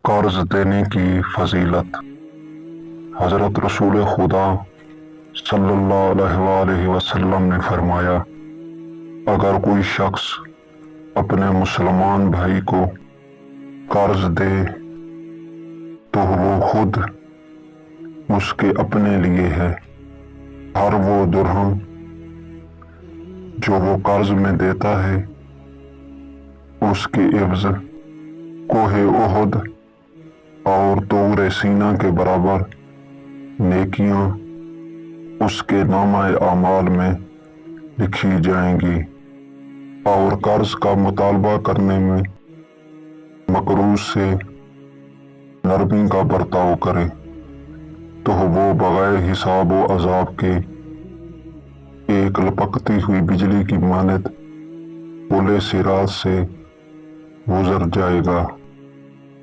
قرض دینے کی فضیلت۔ حضرت رسول خدا صلی اللہ علیہ وآلہ وسلم نے فرمایا، اگر کوئی شخص اپنے مسلمان بھائی کو قرض دے تو وہ خود اس کے اپنے لیے ہے۔ ہر وہ درہم جو وہ قرض میں دیتا ہے اس کے عوض کوہ احد اور طور سینا کے برابر نیکیاں اس کے نامہ اعمال میں لکھی جائیں گی۔ اور قرض کا مطالبہ کرنے میں مقروض سے نرمی کا برتاؤ کرے تو وہ بغیر حساب و عذاب کے ایک لپکتی ہوئی بجلی کی مانند پل صراط سے گزر جائے گا۔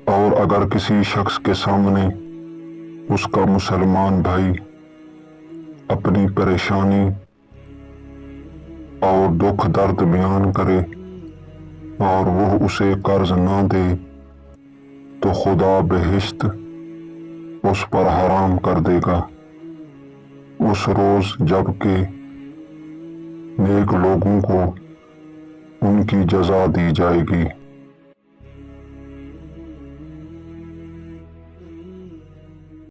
اور اگر کسی شخص کے سامنے اس کا مسلمان بھائی اپنی پریشانی اور دکھ درد بیان کرے اور وہ اسے قرض نہ دے تو خدا بہشت اس پر حرام کر دے گا اس روز جب کہ نیک لوگوں کو ان کی جزا دی جائے گی۔